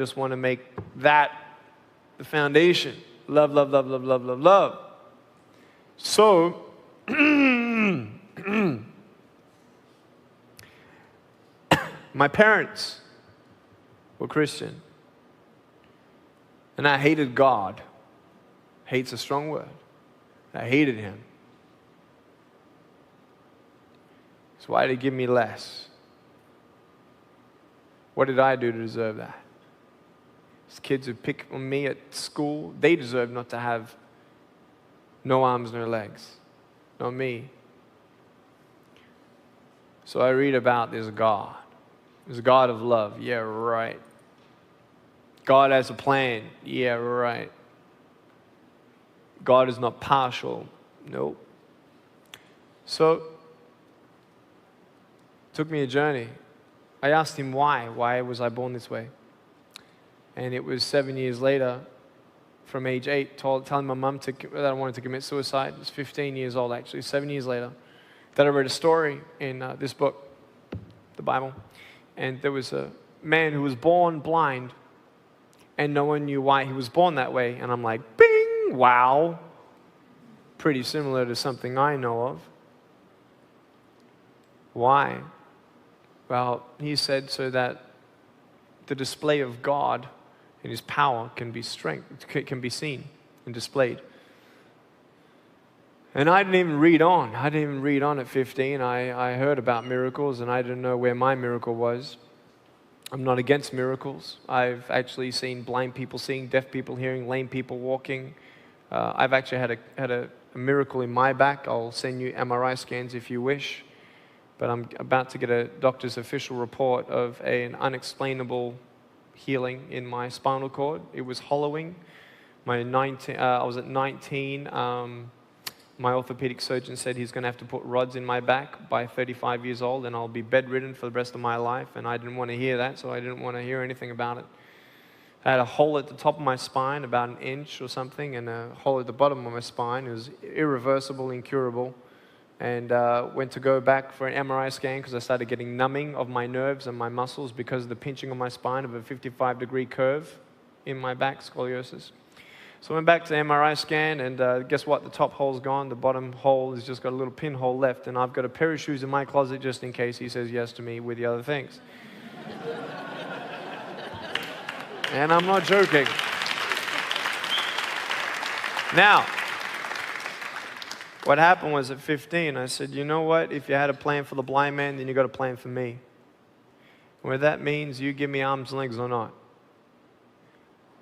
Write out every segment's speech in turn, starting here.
Just want to make that the foundation. Love, love, love, love, love, love, love. So, my parents were Christian. And I hated God. Hate's a strong word. I hated him. So why did he give me less? What did I do to deserve that? These kids who pick on me at school, they deserve not to have no arms, no legs. Not me. So I read about this God. This God of love. Yeah, right. God has a plan. Yeah, right. God is not partial. Nope. So, it took me a journey. I asked him why. Why was I born this way? And it was 7 years later, from age 8, telling my mum that I wanted to commit suicide. I was 15 years old, actually, 7 years later, that I read a story in this book, the Bible. And there was a man who was born blind, and no one knew why he was born that way. And I'm like, bing, wow. Pretty similar to something I know of. Why? Well, he said so that the display of God and his power can be seen and displayed. And I didn't even read on. I didn't even read on at 15. I heard about miracles, and I didn't know where my miracle was. I'm not against miracles. I've actually seen blind people seeing, deaf people hearing, lame people walking. I've actually had a miracle in my back. I'll send you MRI scans if you wish. But I'm about to get a doctor's official report of an unexplainable healing in my spinal cord. It was hollowing. I was at 19. My orthopedic surgeon said he's going to have to put rods in my back by 35 years old, and I'll be bedridden for the rest of my life. And I didn't want to hear that, so I didn't want to hear anything about it. I had a hole at the top of my spine, about an inch or something, and a hole at the bottom of my spine. It was irreversible, incurable. And went to go back for an MRI scan because I started getting numbing of my nerves and my muscles because of the pinching of my spine of a 55-degree curve in my back, scoliosis. So I went back to the MRI scan, and guess what? The top hole's gone. The bottom hole has just got a little pinhole left, and I've got a pair of shoes in my closet just in case he says yes to me with the other things. And I'm not joking. Now, what happened was at 15, I said, you know what? If you had a plan for the blind man, then you got a plan for me. Whether that means you give me arms and legs or not,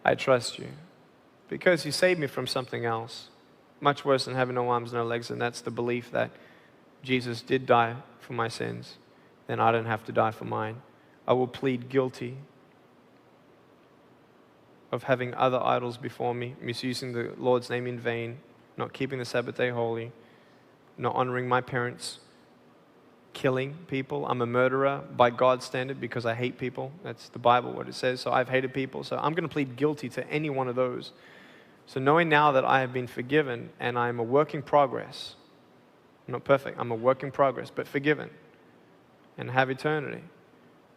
I trust you. Because he saved me from something else, much worse than having no arms, no legs, and that's the belief that Jesus did die for my sins, then I don't have to die for mine. I will plead guilty of having other idols before me, misusing the Lord's name in vain, not keeping the Sabbath day holy, not honoring my parents, killing people. I'm a murderer by God's standard because I hate people. That's the Bible, what it says. So I've hated people. So I'm going to plead guilty to any one of those. So knowing now that I have been forgiven and I'm a work in progress, I'm not perfect, I'm a work in progress, but forgiven and have eternity.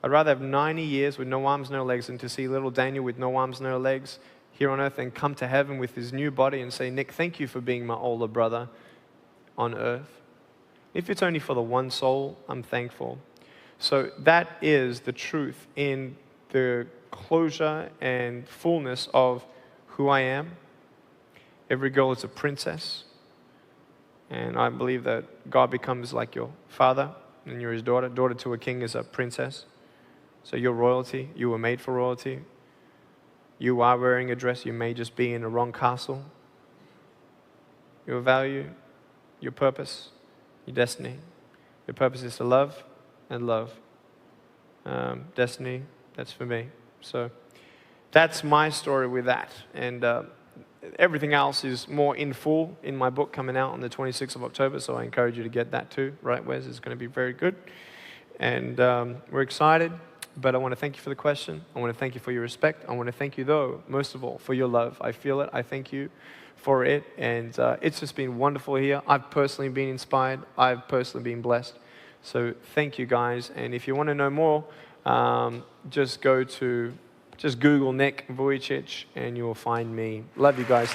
I'd rather have 90 years with no arms, no legs than to see little Daniel with no arms, no legs here on earth and come to heaven with his new body and say, Nick, thank you for being my older brother on earth. If it's only for the one soul, I'm thankful. So that is the truth in the closure and fullness of who I am. Every girl is a princess. And I believe that God becomes like your father and you're his daughter. Daughter to a king is a princess. So you're royalty. You were made for royalty. You are wearing a dress. You may just be in a wrong castle. Your value, your purpose, your destiny. Your purpose is to love and love. Destiny, that's for me. So that's my story with that. And everything else is more in full in my book coming out on the 26th of October. So I encourage you to get that too. Right, Wes? It's going to be very good. And we're excited. But I want to thank you for the question. I want to thank you for your respect. I want to thank you, though, most of all, for your love. I feel it. I thank you for it. And it's just been wonderful here. I've personally been inspired. I've personally been blessed. So thank you, guys. And if you want to know more, just go to Just Google Nick Vujicic and you will find me. Love you guys.